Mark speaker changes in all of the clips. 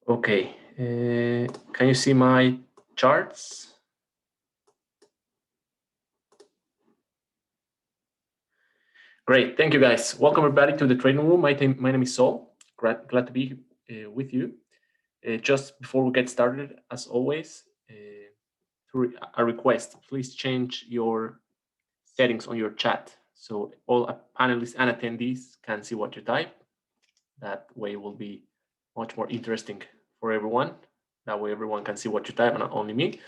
Speaker 1: Okay, can you see my charts? Great, thank you guys. Welcome everybody to the trading room. My name is Saul. Glad to be with you. Just before we get started, as always, a request: please change your settings on your chat so all panelists and attendees can see what you type. That way it will be much more interesting for everyone. That way everyone can see what you type and not only me.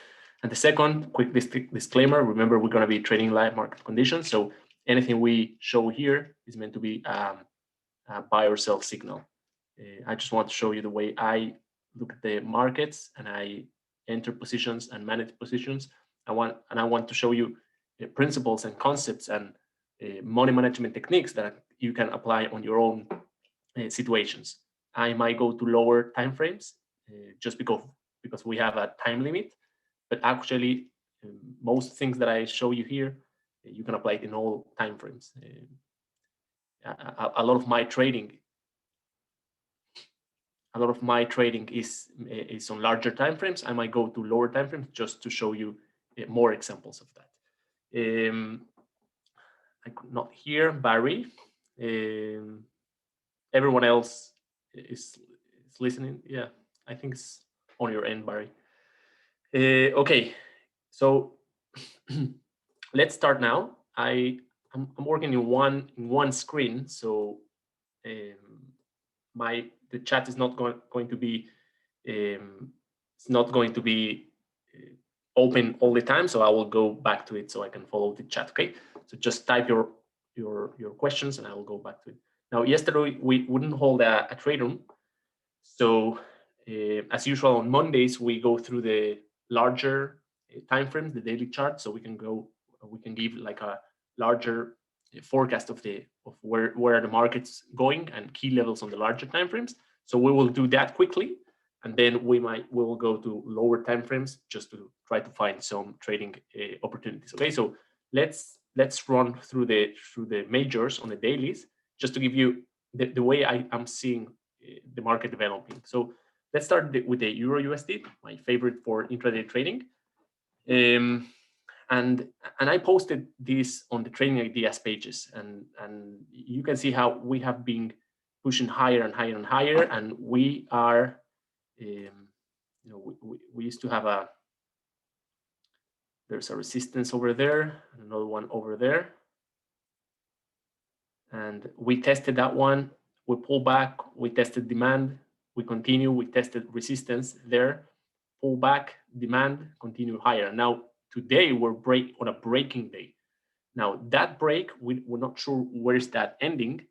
Speaker 1: And the second quick disclaimer, remember we're going to be trading live market conditions. So anything we show here is meant to be a buy or sell signal. I just want to show you the way I look at the markets and I enter positions and manage positions. I want to show you principles and concepts and money management techniques that you can apply on your own situations. I might go to lower time frames just because we have a time limit, but actually most things that I show you here, you can apply it in all time frames. A lot of my trading is on larger time frames. I might go to lower time frames just to show you more examples of that. I could not hear Barry. Everyone else is listening. Yeah, I think it's on your end, Barry. Okay, so let's start now. I'm working in one screen, so the chat is not going to be it's not going to be open all the time. So I will go back to it so I can follow the chat. Okay, so just type your questions and I will go back to it. Now, yesterday we wouldn't hold a trade room, so as usual on Mondays we go through the larger time frames, the daily chart, so we can give like a larger forecast of where the market's going and key levels on the larger time frames. So we will do that quickly, and then we will go to lower time frames just to try to find some trading opportunities. Okay, so let's run through the majors on the dailies just to give you the way I'm seeing the market developing. So let's start with the Euro USD, my favorite for intraday trading. And I posted this on the trading ideas pages, and you can see how we have been pushing higher and higher and higher, and we are, we used to have there's a resistance over there, another one over there, and we tested that one. We pull back, we tested demand, we continue, we tested resistance there, pull back, demand, continue higher. Now today we're on a breaking day. Now that break, we're not sure where's that ending.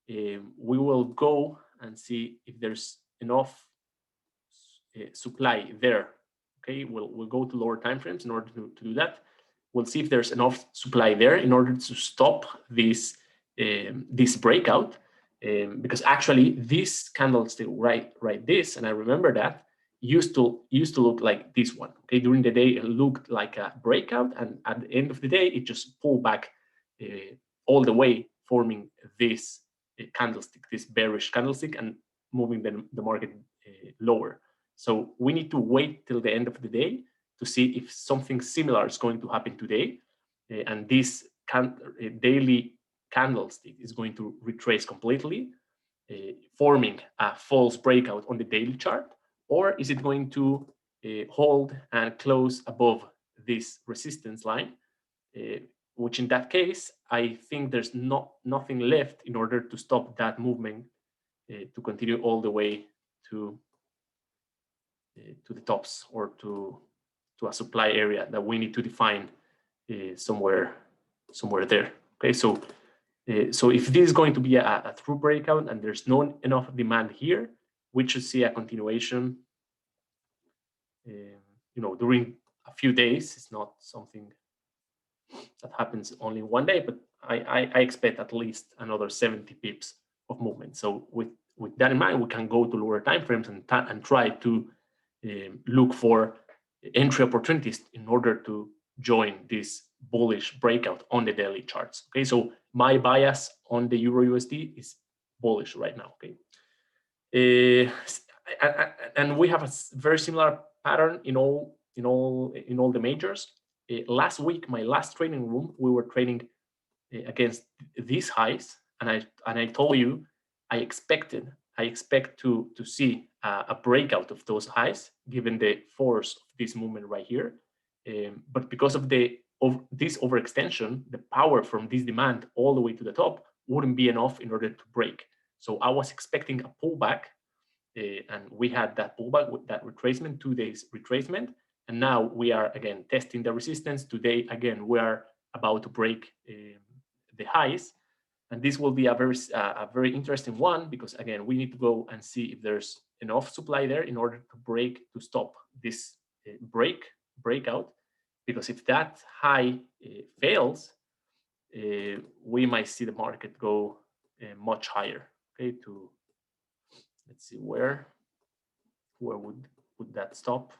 Speaker 1: We will go and see if there's enough supply there. Okay, we'll go to lower time frames in order to do that. We'll see if there's enough supply there in order to stop this breakout, because actually this candlestick right this, and I remember that used to look like this one. Okay, during the day it looked like a breakout, and at the end of the day it just pulled back all the way, forming this candlestick, this bearish candlestick, and moving the market lower. So we need to wait till the end of the day to see if something similar is going to happen today, and this daily candlestick is going to retrace completely, forming a false breakout on the daily chart, or is it going to hold and close above this resistance line, which in that case, I think there's nothing left in order to stop that movement to continue all the way to the tops, or to a supply area that we need to define somewhere there. Okay, so if this is going to be a true breakout and there's not enough demand here, we should see a continuation during a few days. It's not something that happens only one day, but I expect at least another 70 pips of movement. So with that in mind, we can go to lower time frames and try to look for entry opportunities in order to join this bullish breakout on the daily charts. Okay, so my bias on the Euro USD is bullish right now. Okay, and we have a very similar pattern in all the majors. Last week, my last trading room, we were trading against these highs, and I told you I expect to see a breakout of those highs given the force of this movement right here. But because of this overextension, the power from this demand all the way to the top wouldn't be enough in order to break. So I was expecting a pullback, and we had that pullback with that retracement, 2 days retracement, and now we are again testing the resistance. Today again we are about to break the highs, and this will be a very interesting one, because again we need to go and see if there's enough supply there in order to stop this breakout, because if that high fails, we might see the market go much higher. Okay, let's see where would that stop.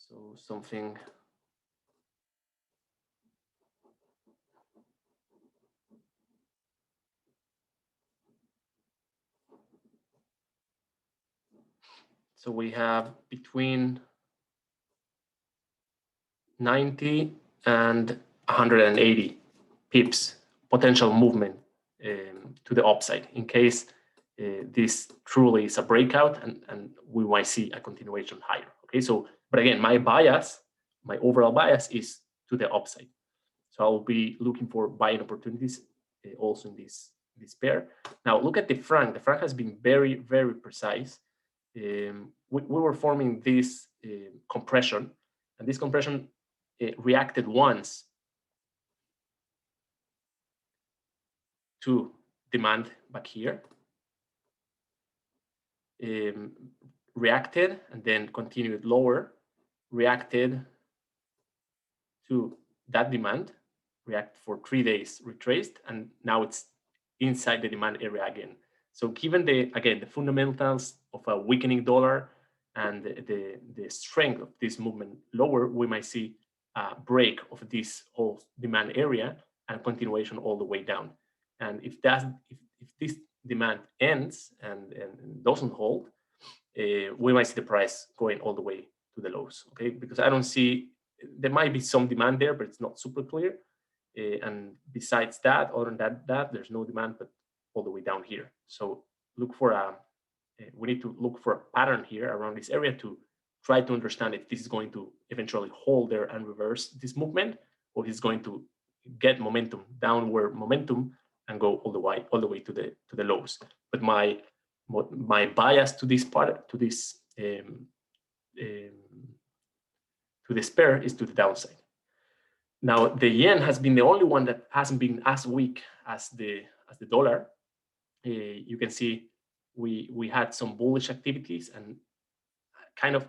Speaker 1: So something. So we have between 90 and 180 pips potential movement to the upside in case this truly is a breakout, and we might see a continuation higher. Okay, so but again, my overall bias is to the upside. So I'll be looking for buying opportunities also in this pair. Now look at the franc. The franc has been very, very precise. We were forming this compression, and this compression reacted once to demand back here, reacted and then continued lower, reacted to that demand, react for 3 days, retraced, and now it's inside the demand area again. So given the fundamentals of a weakening dollar and the strength of this movement lower, we might see a break of this whole demand area and continuation all the way down. And if this demand ends and doesn't hold, we might see the price going all the way to the lows. Okay, because I don't see, there might be some demand there, but it's not super clear. And besides that, other than that, there's no demand, but all the way down here. So look for we need to look for a pattern here around this area to try to understand if this is going to eventually hold there and reverse this movement, or if it's going to get momentum, downward momentum, and go all the way to the lows. But my bias to this part, to this pair, is to the downside. Now the yen has been the only one that hasn't been as weak as the dollar. You can see we had some bullish activities, and kind of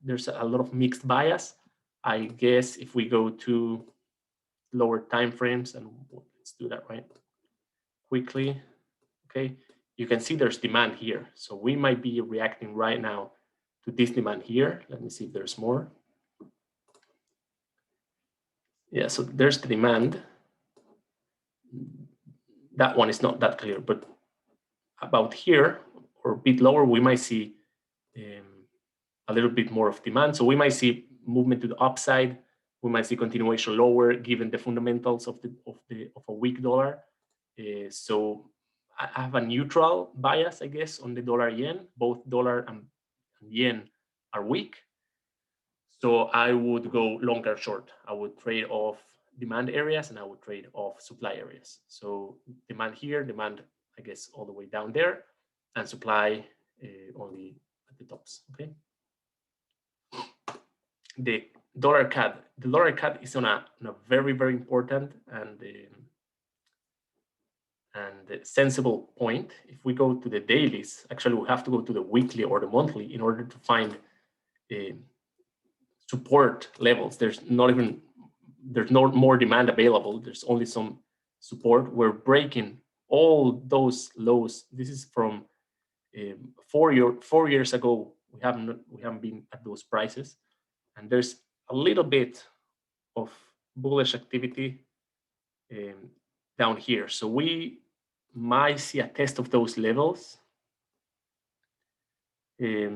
Speaker 1: there's a lot of mixed bias. I guess if we go to lower time frames, and let's do that right quickly. Okay, you can see there's demand here, so we might be reacting right now to this demand here. Let me see if there's more. Yeah, so there's the demand. That one is not that clear, but about here or a bit lower, we might see a little bit more of demand. So we might see movement to the upside. We might see continuation lower given the fundamentals of a weak dollar. So I have a neutral bias, I guess, on the dollar yen. Both dollar and yen are weak. So I would go long or short. I would trade off demand areas and I would trade off supply areas. So demand here, demand, I guess, all the way down there, and supply only at the tops. Okay. The dollar CAD is on a very, very important and sensible point. If we go to the dailies, actually we have to go to the weekly or the monthly in order to find support levels. There's no more demand available. There's only some support. We're breaking all those lows. This is from 4 years ago. We haven't been at those prices, and there's a little bit of bullish activity down here. So we might see a test of those levels.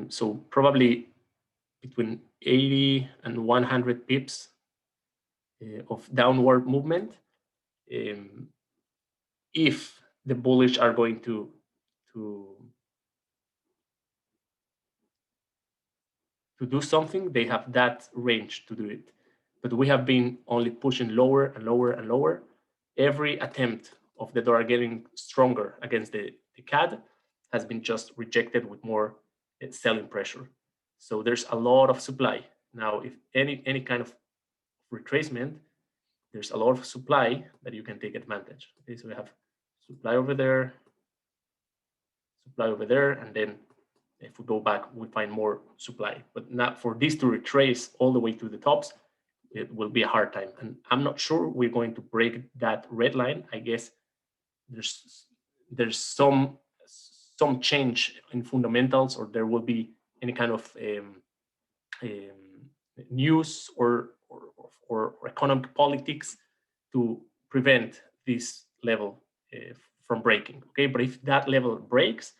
Speaker 1: So probably between 80 and 100 pips of downward movement. If the bullish are going to do something, they have that range to do it. But we have been only pushing lower and lower and lower. Every attempt of the dollar getting stronger against the CAD has been just rejected with more selling pressure. So there's a lot of supply. Now, if any kind of retracement, there's a lot of supply that you can take advantage. Okay, so we have supply over there, and then if we go back, we find more supply. But not for this to retrace all the way to the tops, it will be a hard time. And I'm not sure we're going to break that red line. I guess there's some change in fundamentals, or there will be any kind of news or economic politics to prevent this level from breaking. Okay, but if that level breaks,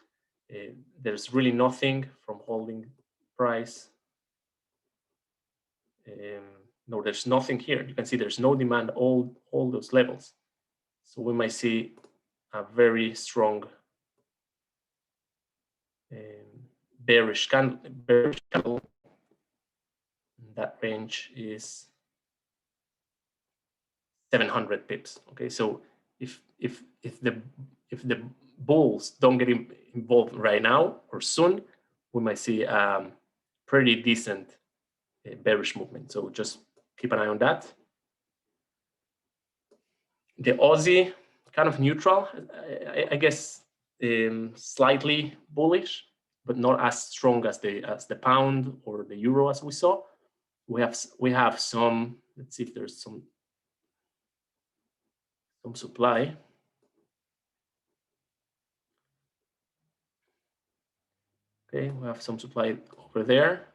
Speaker 1: there's really nothing from holding price. No, there's nothing here. You can see there's no demand all those levels. So we might see a very strong bearish candle. That range is 700 pips. Okay, so if the bulls don't get involved right now or soon, we might see pretty decent bearish movement. So just keep an eye on that. The Aussie, kind of neutral, I guess, slightly bullish, but not as strong as the pound or the euro as we saw. We have some. Let's see if there's some supply. Okay, we have some supply over there,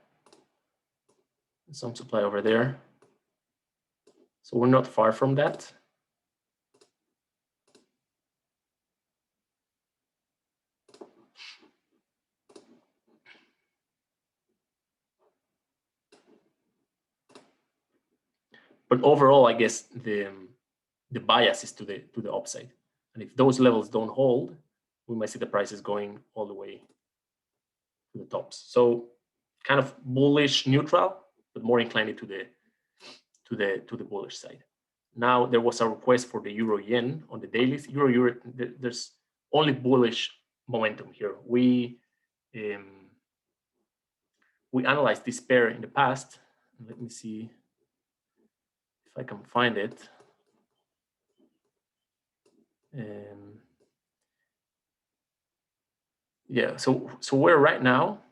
Speaker 1: some supply over there. So we're not far from that. But overall, I guess the bias is to the upside. And if those levels don't hold, we might see the prices going all the way to the tops. So kind of bullish neutral, but more inclined to the bullish side. Now there was a request for the euro yen on the dailies. Euro, there's only bullish momentum here. We analyzed this pair in the past. Let me see if I can find it. Yeah, so we're right now.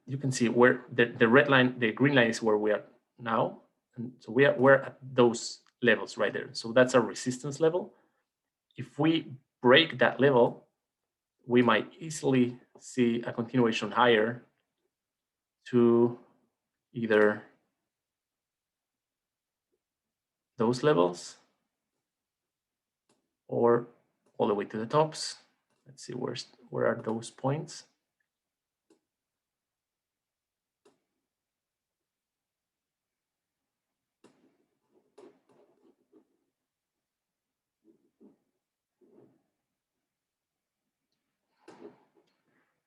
Speaker 1: You can see where the red line, the green line is where we are now, and so we're at those levels right there. So that's our resistance level. If we break that level, we might easily see a continuation higher to either those levels or all the way to the tops. Let's see where are those points.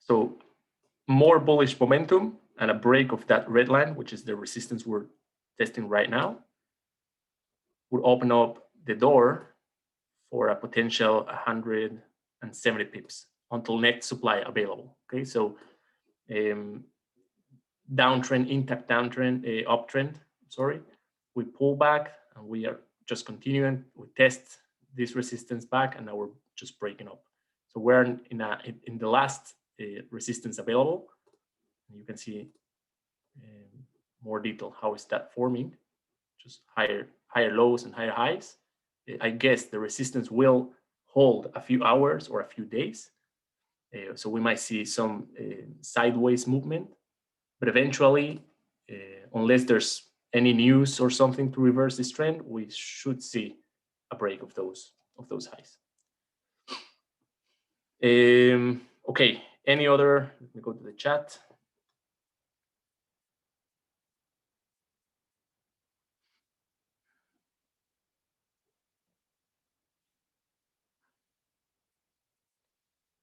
Speaker 1: So more bullish momentum and a break of that red line, which is the resistance we're testing right now, would open up the door for a potential 170 pips until net supply available. Okay, so downtrend, intact downtrend, uptrend, sorry, we pull back and we are just continuing. We test this resistance back and now we're just breaking up. So we're in the last resistance available. You can see more detail. How is that forming? Just higher lows and higher highs. I guess the resistance will hold a few hours or a few days. So we might see some sideways movement, but eventually, unless there's any news or something to reverse this trend, we should see a break of those highs. Okay, any other? Let me go to the chat.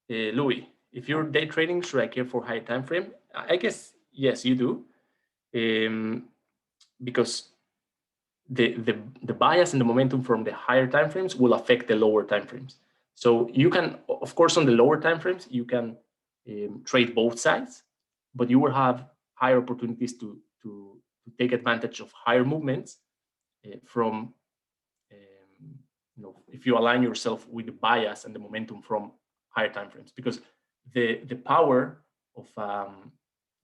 Speaker 1: Louis, if you're day trading, should I care for higher time frame? I guess yes, you do, because the bias and the momentum from the higher time frames will affect the lower time frames. So you can, of course, on the lower time frames, you can trade both sides, but you will have higher opportunities to take advantage of higher movements from, if you align yourself with the bias and the momentum from higher time frames, because the power of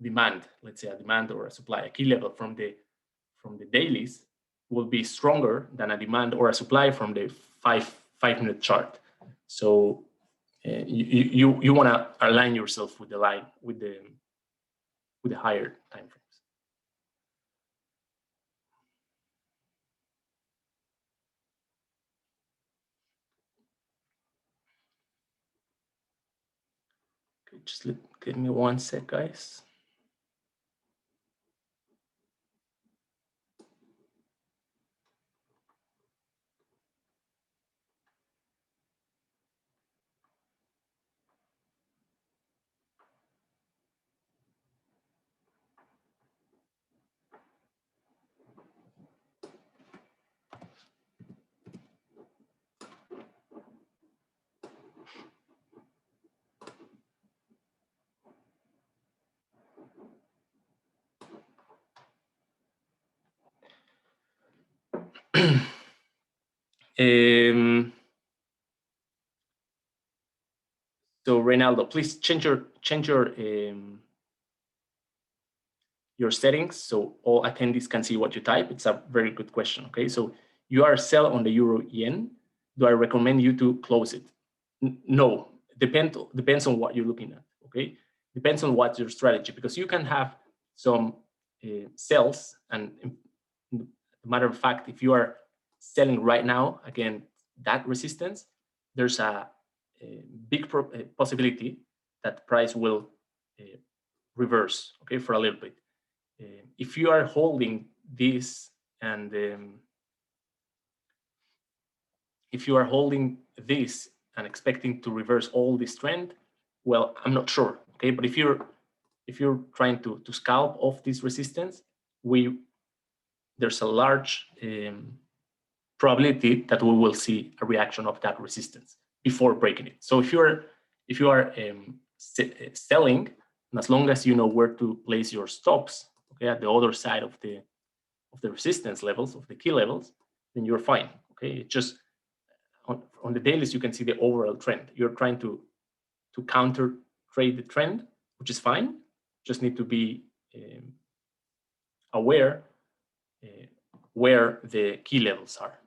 Speaker 1: demand, let's say a demand or a supply, a key level from the dailies will be stronger than a demand or a supply from the five-minute chart. So you want to align yourself with the line, with the higher time frames. Okay, just give me 1 sec, guys. So Reynaldo, please change your settings so all attendees can see what you type. It's a very good question. Okay, so you are sell on the euro yen. Do I recommend you to close it? No, depends on what you're looking at. Okay, depends on what's your strategy, because you can have some sells, and as a matter of fact, if you are selling right now, again, that resistance, there's a big possibility that price will reverse, okay, for a little bit. If you are holding this, and if you are holding this and expecting to reverse all this trend, well, I'm not sure, okay? But if you're trying to scalp off this resistance, there's a large probability that we will see a reaction of that resistance before breaking it. So if you are selling, and as long as you know where to place your stops, okay, at the other side of the resistance levels, of the key levels, then you're fine. Okay, it's just on the dailies you can see the overall trend. You're trying to counter trade the trend, which is fine. Just need to be aware where the key levels are.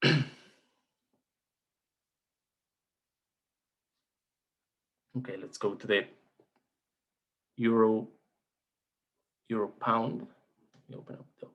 Speaker 1: Okay. Okay, let's go to the euro pound. Let me open up the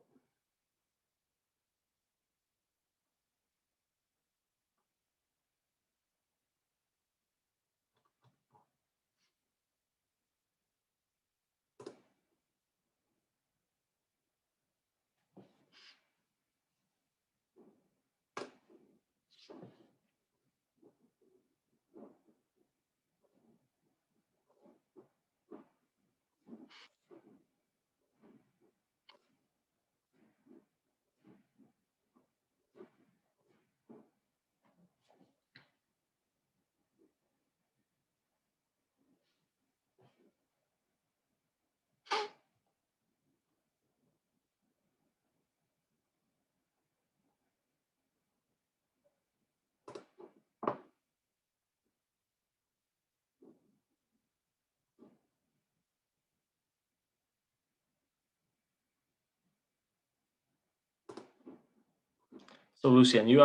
Speaker 1: So Lucian, you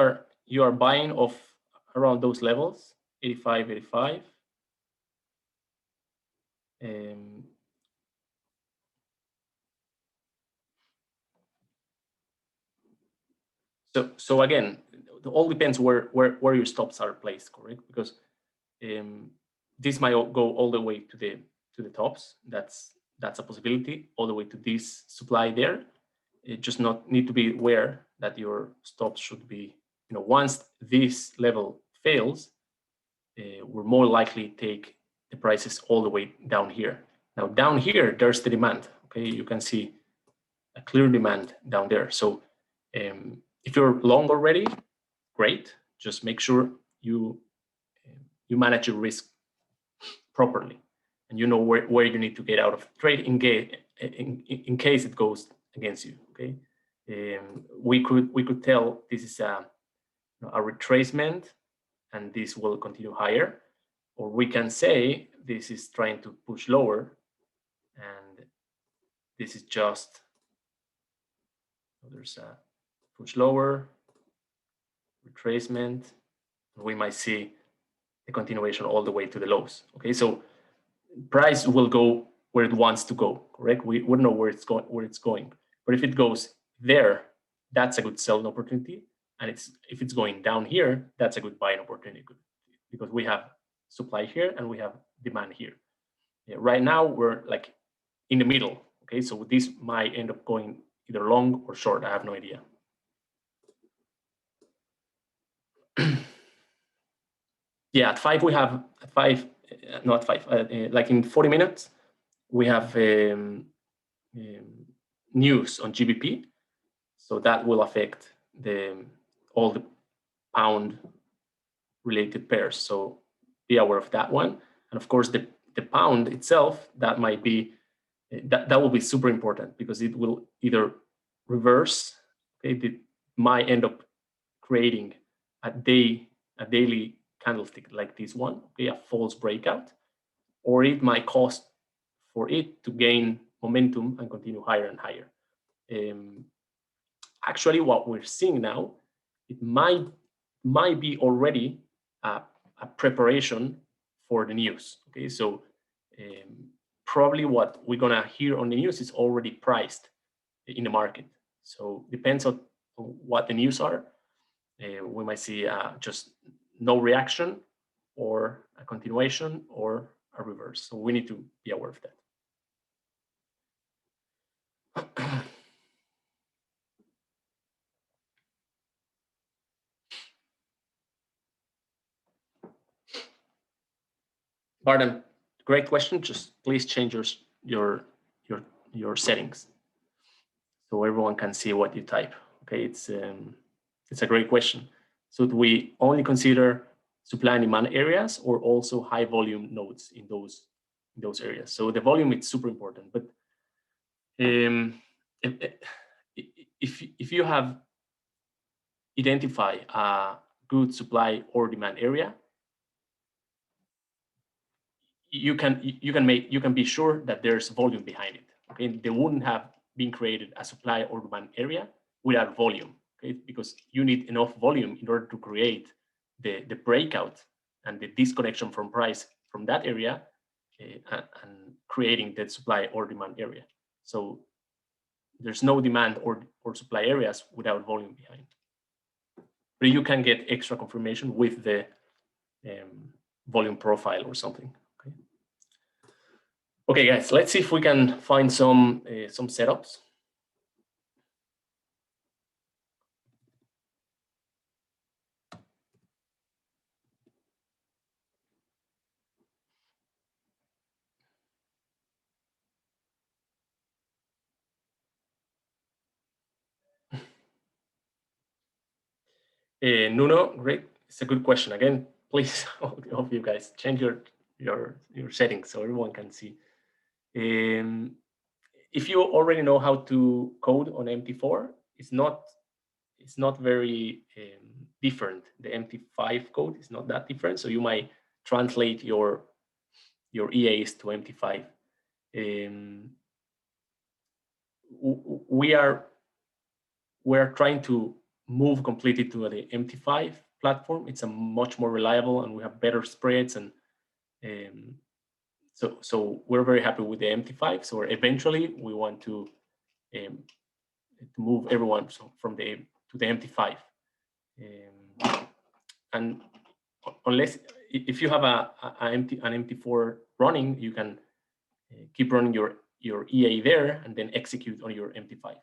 Speaker 1: are buying off around those levels, 85, 85. So again, it all depends where your stops are placed, correct? Because this might go all the way to the tops. That's a possibility, all the way to this supply there. It just not need to be aware that your stops should be, once this level fails, we're more likely take the prices all the way down here. Now down here, there's the demand. Okay, you can see a clear demand down there. So if you're long already, great. Just make sure you manage your risk properly, and you know where you need to get out of trade in case it goes against you. Okay, we could tell this is a retracement, and this will continue higher, or we can say this is trying to push lower, and this is just there's a push lower, retracement. We might see the continuation all the way to the lows. Okay, so price will go where it wants to go, correct? We wouldn't know where it's going. But if it goes there, that's a good selling opportunity. And if it's going down here, that's a good buying opportunity, because we have supply here and we have demand here. Right now we're like in the middle. Okay, so this might end up going either long or short. I have no idea. Yeah, at 5 we have not 5, like in 40 minutes, we have news on GBP. So that will affect all the pound related pairs. So be aware of that one. And of course, the pound itself, that might be, that will be super important, because it will either reverse, okay, it might end up creating a daily candlestick like this one, okay, a false breakout, or it might cause for it to gain momentum and continue higher and higher. Actually, what we're seeing now, it might be already a preparation for the news. Okay, so probably what we're gonna hear on the news is already priced in the market. So depends on what the news are. We might see just no reaction, or a continuation, or a reverse. So we need to be aware of that. Barton, great question. Just please change your settings so everyone can see what you type. Okay, it's a great question. So do we only consider supply and demand areas, or also high volume nodes in those areas? So the volume is super important, but if you have identified a good supply or demand area, you can be sure that there's volume behind it. Okay, they wouldn't have been created a supply or demand area without volume. Okay, because you need enough volume in order to create the breakout and the disconnection from price from that area, and creating that supply or demand area. So there's no demand or supply areas without volume behind. But you can get extra confirmation with the volume profile or something. Okay, guys, let's see if we can find some setups. Nuno, great. It's a good question. Again, please, all of you guys, change your settings so everyone can see. If you already know how to code on MT4, it's not very different. The MT5 code is not that different, so you might translate your EAs to MT5. We're trying to move completely to the MT5 platform. It's a much more reliable, and we have better spreads, and so we're very happy with the MT5. So eventually we want to move everyone from the to the MT5, and unless if you have an MT4 running, you can keep running your EA there and then execute on your MT5.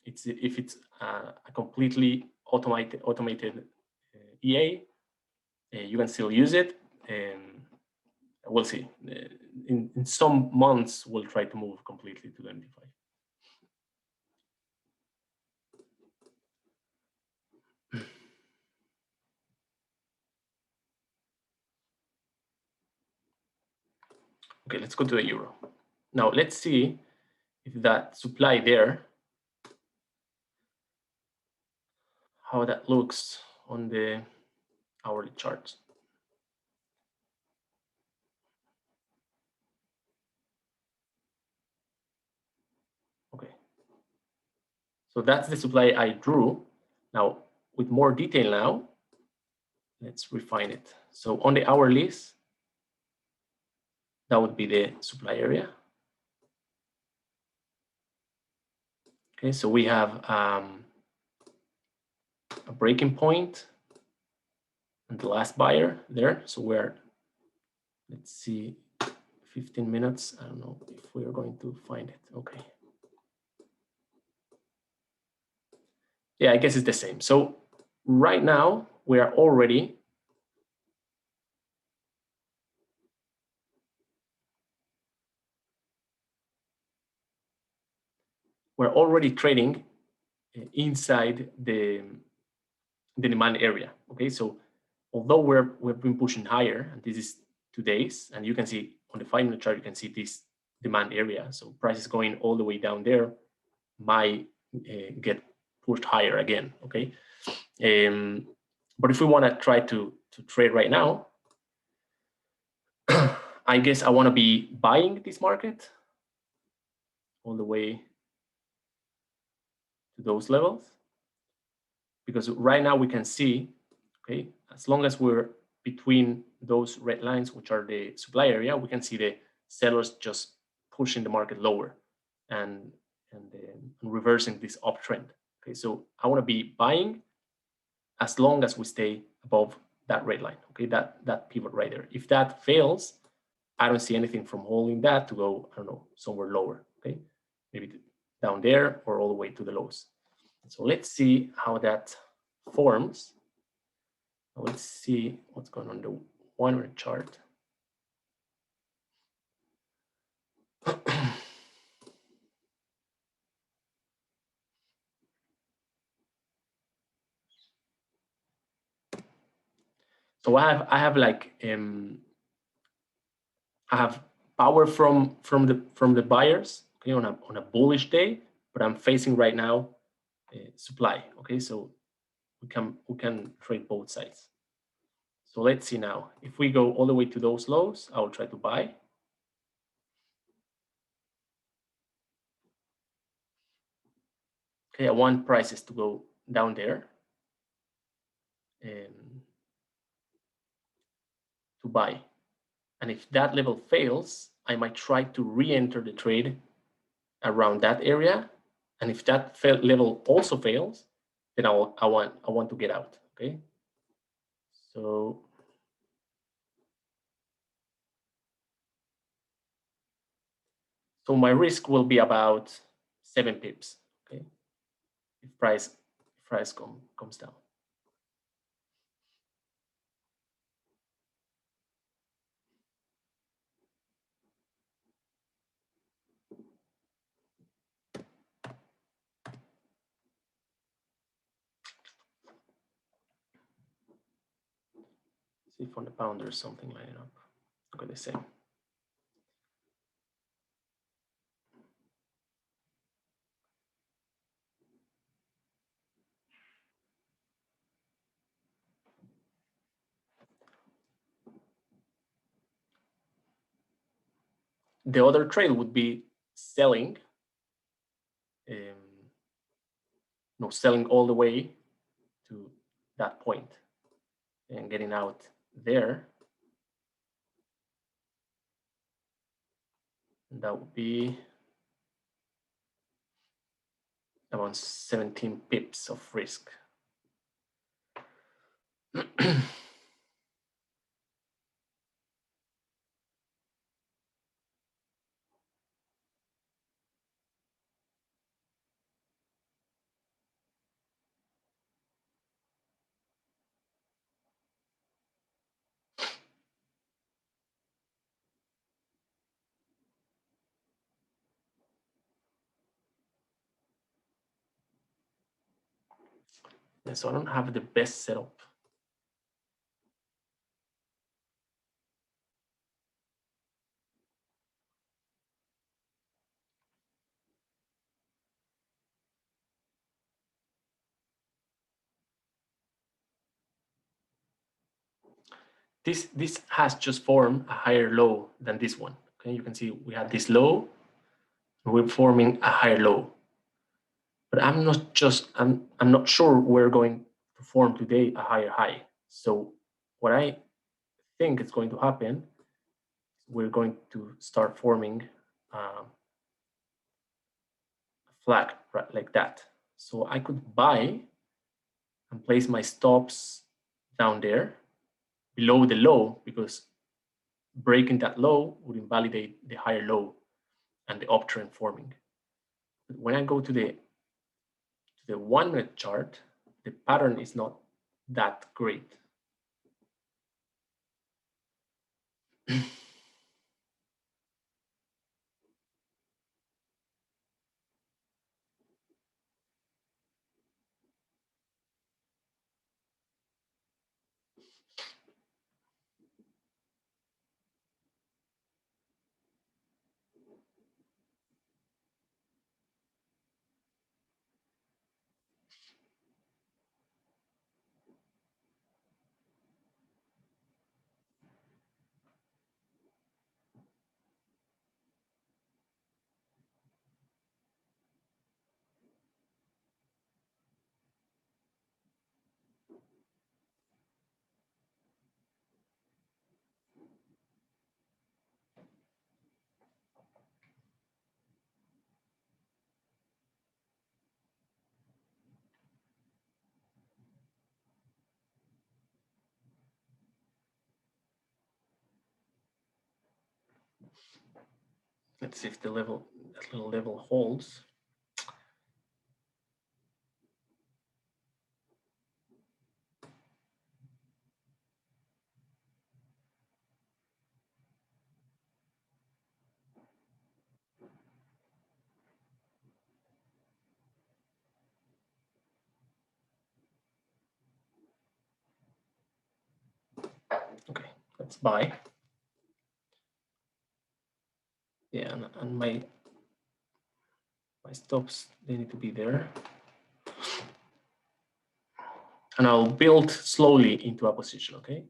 Speaker 1: If it's a completely automated EA, you can still use it. We'll see. In some months, we'll try to move completely to the MT5. Okay, let's go to the euro. Now let's see if that supply there, how that looks on the hourly charts. Okay, so that's the supply I drew. Now with more detail now, let's refine it. So on the hourlies, that would be the supply area. Okay, so we have a breaking point and the last buyer there. So we're, let's see, 15 minutes. I don't know if we are going to find it. Okay. Yeah, I guess it's the same. So right now we are already trading inside the demand area. Okay, so although we've been pushing higher, and this is today's, and you can see on the 5-minute chart, you can see this demand area. So prices going all the way down there might get pushed higher again. Okay, but if we want to try to trade right now, I guess I want to be buying this market all the way to those levels, because right now we can see, okay, as long as we're between those red lines, which are the supply area, we can see the sellers just pushing the market lower and reversing this uptrend. Okay, so I want to be buying as long as we stay above that red line. Okay, that pivot right there. If that fails, I don't see anything from holding that to go, I don't know, somewhere lower. Okay, maybe down there or all the way to the lows. So let's see how that forms. Let's see what's going on the 1-minute chart. So I have like I have power from the buyers, okay, on a bullish day, but I'm facing right now supply. Okay, so we can trade both sides. So let's see now. If we go all the way to those lows, I will try to buy. Okay, I want prices to go down there to buy. And if that level fails, I might try to re-enter the trade around that area. And if that level also fails, then I want to get out. Okay. So my risk will be about 7 pips. Okay. If price comes down. See if on the pound there's something lining up. Okay, the same. The other trade would be selling, selling all the way that point and getting out there. And that would be around 17 pips of risk. So I don't have the best setup. This has just formed a higher low than this one. Okay, you can see we have this low, and we're forming a higher low. But I'm not sure we're going to form today a higher high. So what I think is going to happen, we're going to start forming a flag right like that. So I could buy and place my stops down there below the low, because breaking that low would invalidate the higher low and the uptrend forming. But when I go to the 1 minute chart, the pattern is not that great. Let's see if that little level holds. Okay, let's buy. Yeah, and my stops, they need to be there. And I'll build slowly into a position, okay?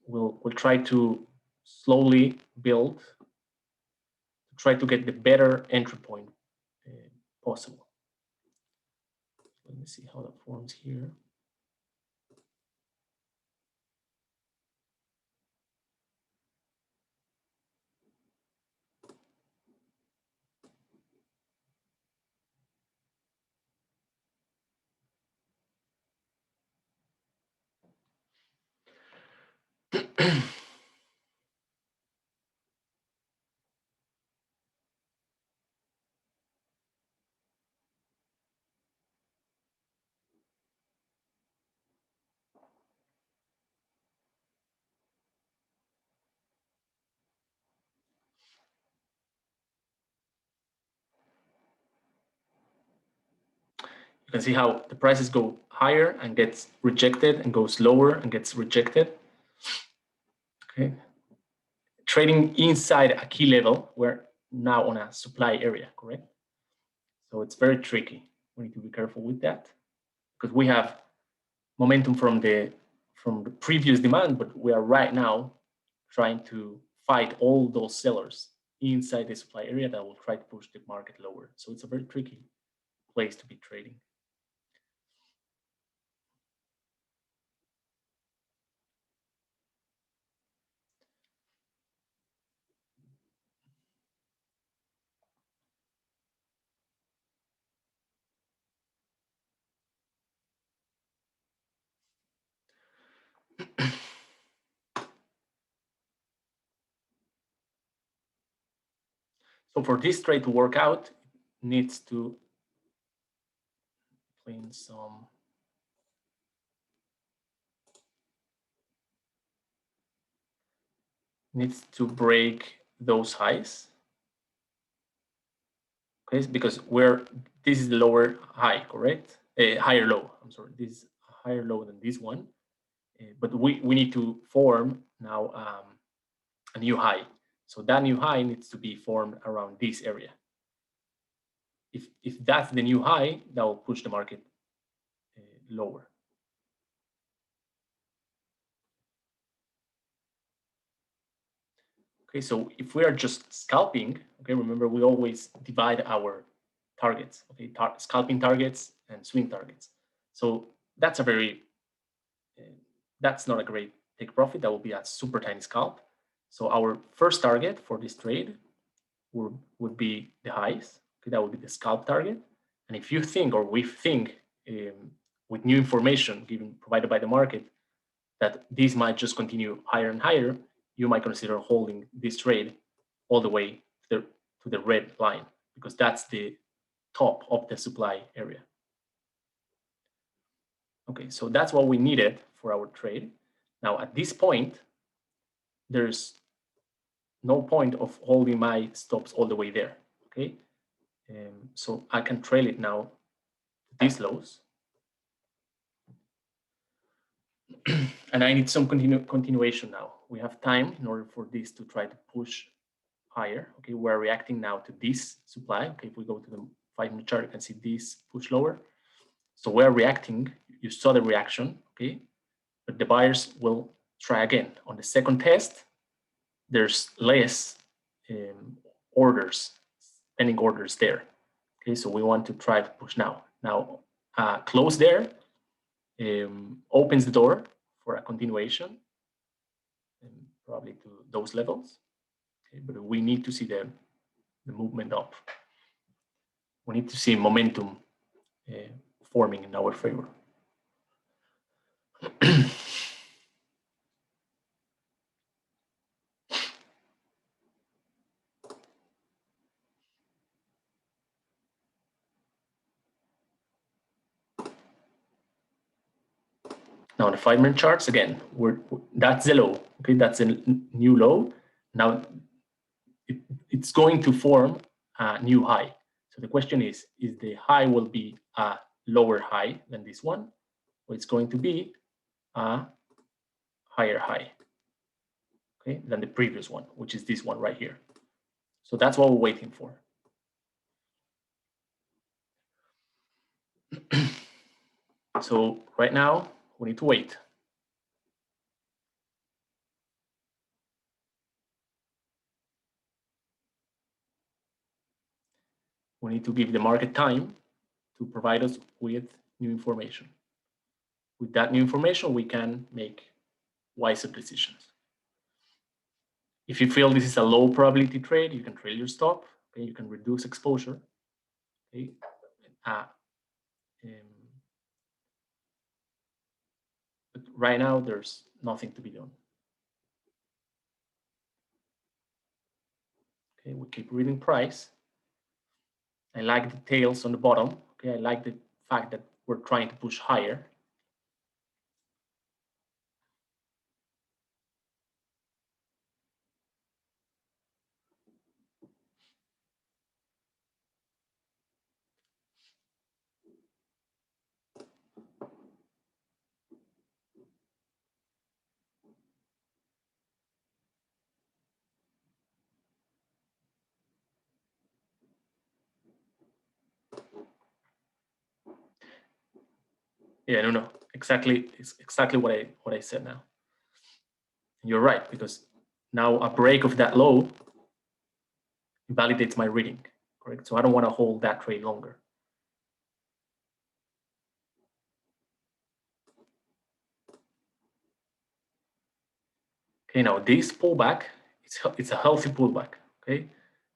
Speaker 1: We'll try to slowly build to try to get the better entry point possible. Let me see how that forms here. You can see how the prices go higher and gets rejected, and goes lower and gets rejected. Okay. Trading inside a key level, we're now on a supply area, correct? So it's very tricky. We need to be careful with that, because we have momentum from the previous demand, but we are right now trying to fight all those sellers inside the supply area that will try to push the market lower. So it's a very tricky place to be trading. So for this trade to work out, it needs to clean some. Needs to break those highs. Okay, because this is the lower high, correct? Higher low. I'm sorry, this is a higher low than this one. But we need to form now a new high. So that new high needs to be formed around this area. If that's the new high, that will push the market lower. Okay, so if we are just scalping, okay, remember we always divide our targets, okay, scalping targets and swing targets. So that's a very, that's not a great take profit. That will be a super tiny scalp. So our first target for this trade would be the highs. Okay, that would be the scalp target. And if you think, or we think, with new information provided by the market, that this might just continue higher and higher, you might consider holding this trade all the way to the red line, because that's the top of the supply area. Okay, so that's what we needed for our trade. Now, at this point, there's no point of holding my stops all the way there, okay? So I can trail it now to these lows. And I need some continuation now. We have time in order for this to try to push higher. Okay, we're reacting now to this supply. Okay, if we go to the 5-minute chart, you can see this push lower. So we're reacting. You saw the reaction, okay? But the buyers will try again. On the second test, there's less orders, pending orders there. Okay, so we want to try to push now. Now, close there opens the door for a continuation, and probably to those levels. Okay, but we need to see the movement up. We need to see momentum forming in our favor. Now the 5-minute charts, again, that's the low. Okay, that's a new low. Now it's going to form a new high. So the question is the high will be a lower high than this one, or it's going to be a higher high, okay, than the previous one, which is this one right here. So that's what we're waiting for. So right now we need to wait. We need to give the market time to provide us with new information. With that new information, we can make wiser decisions. If you feel this is a low probability trade, you can trail your stop. Okay, you can reduce exposure. Okay, but right now there's nothing to be done. Okay, we keep reading price. I like the tails on the bottom. Okay, I like the fact that we're trying to push higher. Yeah, no, exactly. It's exactly what I said now. And you're right, because now a break of that low validates my reading, correct? So I don't want to hold that trade longer. Okay, now this pullback, it's a healthy pullback. Okay,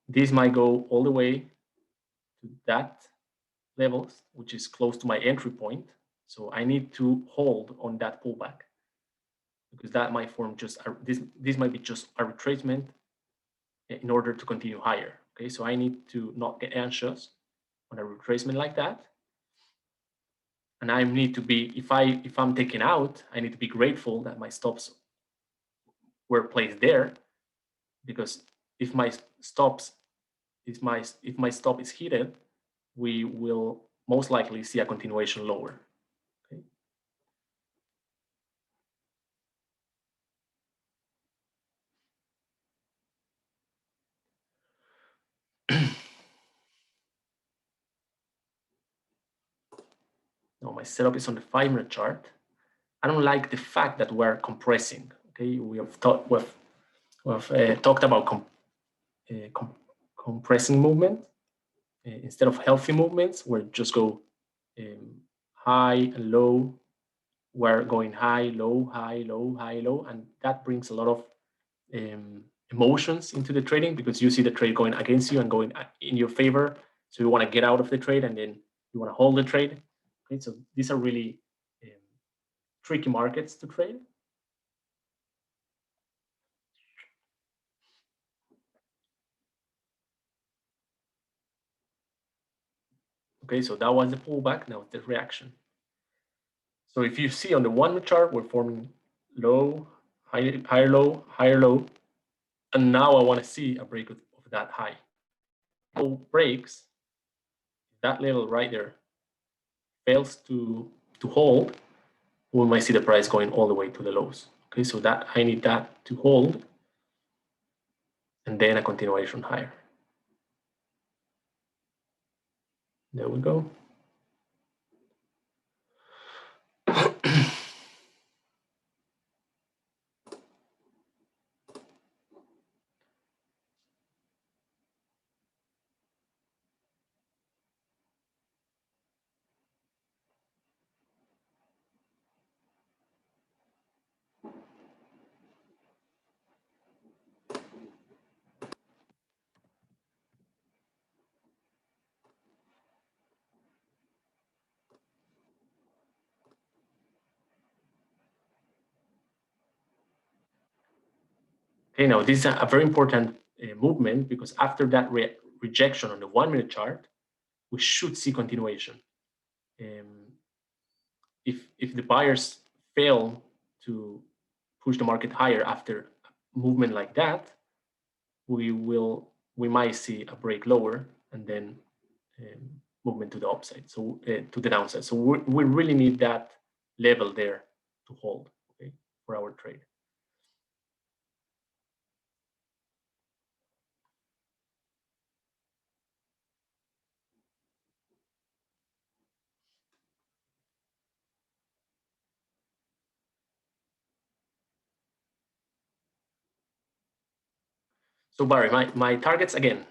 Speaker 1: this might go all the way to that levels, which is close to my entry point. So I need to hold on that pullback, because that might form just this might be just a retracement in order to continue higher. Okay, so I need to not get anxious on a retracement like that. And I need to be, if I'm taking out, I need to be grateful that my stops were placed there, because if my stops, if my stop is heated, we will most likely see a continuation lower. Okay. Now my setup is on the 5-minute chart. I don't like the fact that we're compressing. Okay, we've talked about compressing movement. Instead of healthy movements, we just go high and low. We're going high, low, high, low, high, low, and that brings a lot of emotions into the trading, because you see the trade going against you and going in your favor. So you want to get out of the trade, and then you want to hold the trade. Okay, so these are really tricky markets to trade. Okay, so that was the pullback. Now the reaction. So if you see on the 1-minute chart, we're forming low, higher low, higher low, and now I want to see a break of that high. So breaks, that level right there fails to hold, we might see the price going all the way to the lows. Okay, so that I need that to hold, and then a continuation higher. There we go. Okay, now this is a very important movement, because after that rejection on the 1-minute chart, we should see continuation. If the buyers fail to push the market higher after a movement like that, we might see a break lower, and then movement to the upside, so to the downside. So we really need that level there to hold, okay, for our trade. So Barry, my targets again.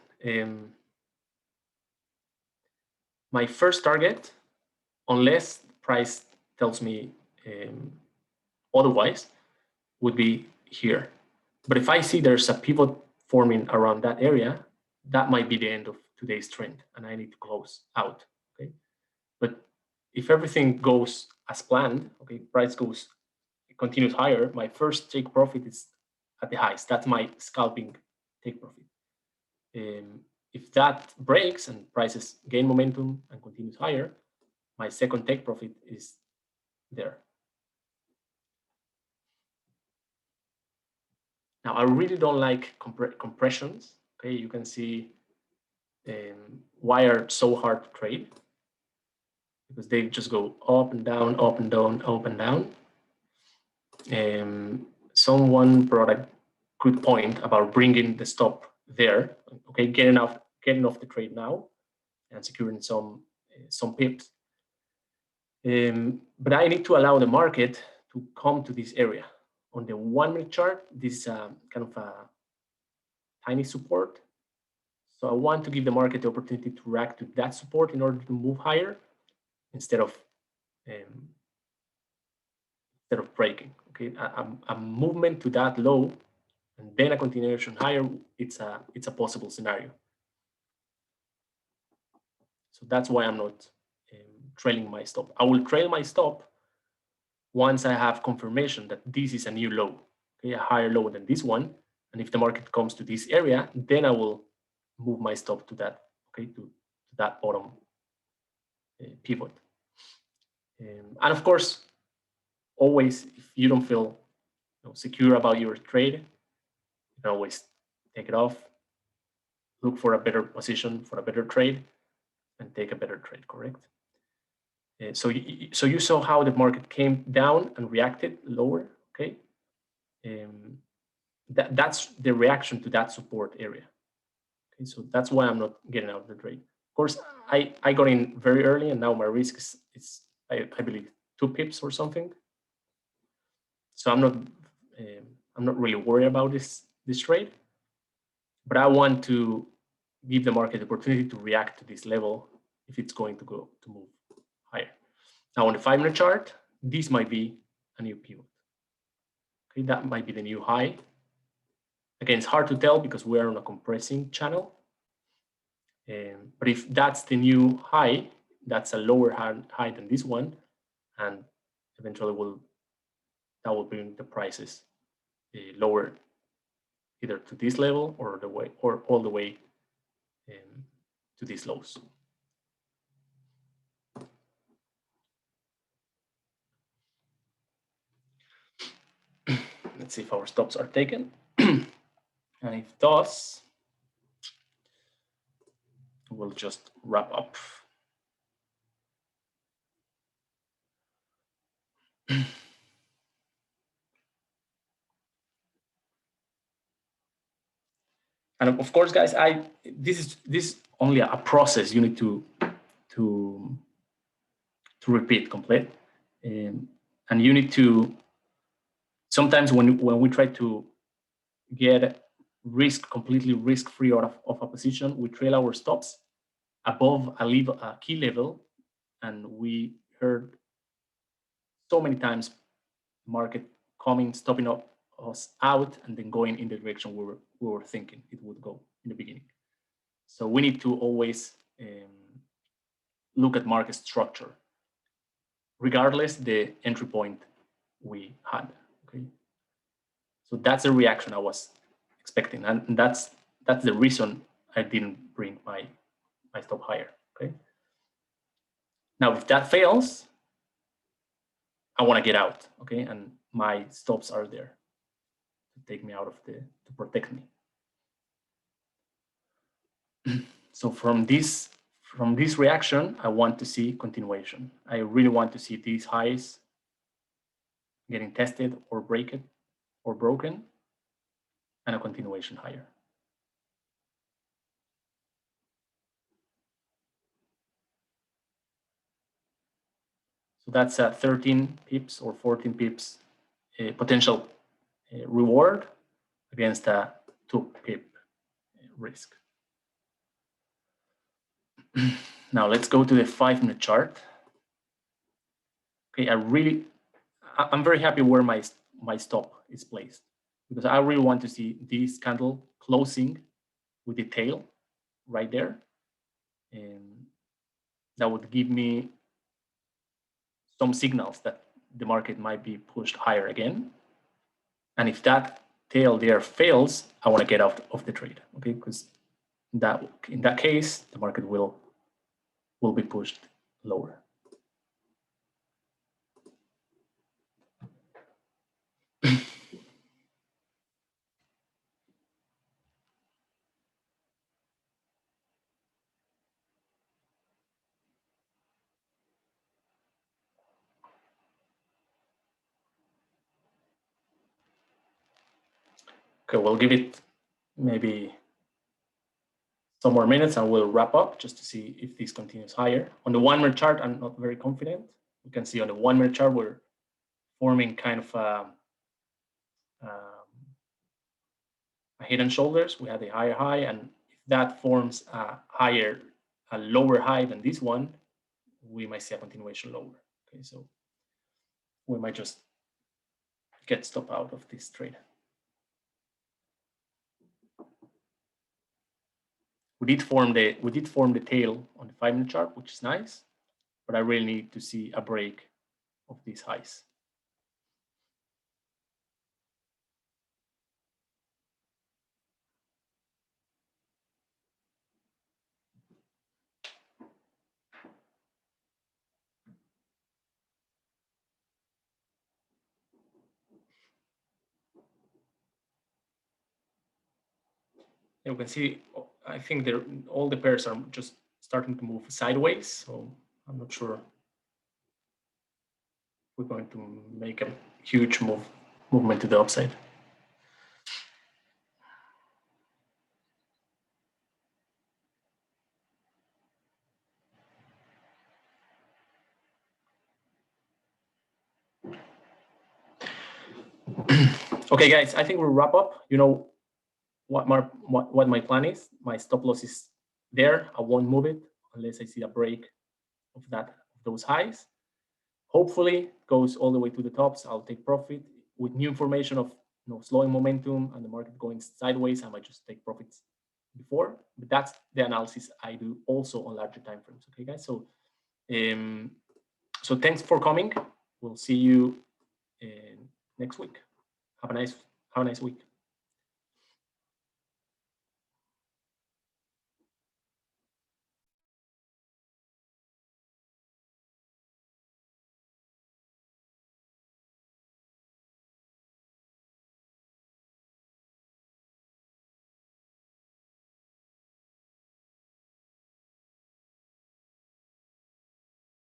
Speaker 1: My first target, unless price tells me otherwise, would be here. But if I see there's a pivot forming around that area, that might be the end of today's trend, and I need to close out. Okay, but if everything goes as planned, okay, price continues higher, my first take profit is at the highs. That's my scalping take profit. If that breaks and prices gain momentum and continues higher, my second take profit is there. Now, I really don't like compressions. Okay, you can see why are so hard to trade, because they just go up and down, up and down, up and down. Someone brought a good point about bringing the stop there. Okay, getting off the trade now and securing some pips. But I need to allow the market to come to this area. On the 1-minute chart, this is kind of a tiny support. So I want to give the market the opportunity to react to that support in order to move higher, instead of breaking. Okay, a movement to that low and then a continuation higher, it's a possible scenario. So that's why I'm not trailing my stop. I will trail my stop once I have confirmation that this is a new low, okay, a higher low than this one. And if the market comes to this area, then I will move my stop to that, okay, to that bottom pivot. And of course, always, if you don't feel secure about your trade, you can always take it off, look for a better position for a better trade, and take a better trade, correct? So you saw how the market came down and reacted lower, okay? That's the reaction to that support area. Okay, so that's why I'm not getting out of the trade. Of course, I got in very early, and now my risk is I believe 2 pips or something. So I'm not really worried about this trade, but I want to give the market the opportunity to react to this level if it's going to move higher. Now on the 5-minute chart, this might be a new pivot. Okay, that might be the new high. Again, it's hard to tell because we're on a compressing channel. But if that's the new high, that's a lower high than this one, and eventually that will bring the prices lower, either to this level or all the way to these lows. Let's see if our stops are taken. And if does, we'll just wrap up. And of course, guys, this is only a process you need to repeat complete, and you need to sometimes when we try to get completely risk-free out of a position, we trail our stops above a key level, and we heard so many times market coming, stopping us out, and then going in the direction we were thinking it would go in the beginning. So we need to always look at market structure, regardless the entry point we had. Okay, so that's the reaction I was expecting, and that's the reason I didn't bring my stop higher. Okay. Now, if that fails, I want to get out. Okay, and my stops are there to take me out of to protect me. So from this reaction, I want to see continuation. I really want to see these highs getting tested or broken, and a continuation higher. So that's a 13 pips or 14 pips potential reward against a 2 pip risk. Now let's go to the 5-minute chart. Okay, I'm very happy where my stop is placed, because I really want to see this candle closing with the tail right there, and that would give me some signals that the market might be pushed higher again. And if that tail there fails, I want to get out of the trade, okay? Because in that case, the market will be pushed lower. Okay, we'll give it maybe some more minutes and we'll wrap up just to see if this continues higher. On the 1-minute chart, I'm not very confident. You can see on the 1-minute chart, we're forming kind of a head and shoulders. We had a higher high, and if that forms a lower high than this one, we might see a continuation lower. Okay, so we might just get stopped out of this trade. We did form the tail on the 5-minute chart, which is nice, but I really need to see a break of these highs. you can see, I think all the pairs are just starting to move sideways. So I'm not sure we're going to make a huge movement to the upside. Okay, guys, I think we'll wrap up. You know what my plan is. My stop loss is there. I won't move it unless I see a break of those highs. Hopefully, it goes all the way to the tops. I'll take profit with new information of slowing momentum and the market going sideways. I might just take profits before, but that's the analysis I do also on larger time frames. Okay, guys. So thanks for coming. We'll see you next week. Have a nice week.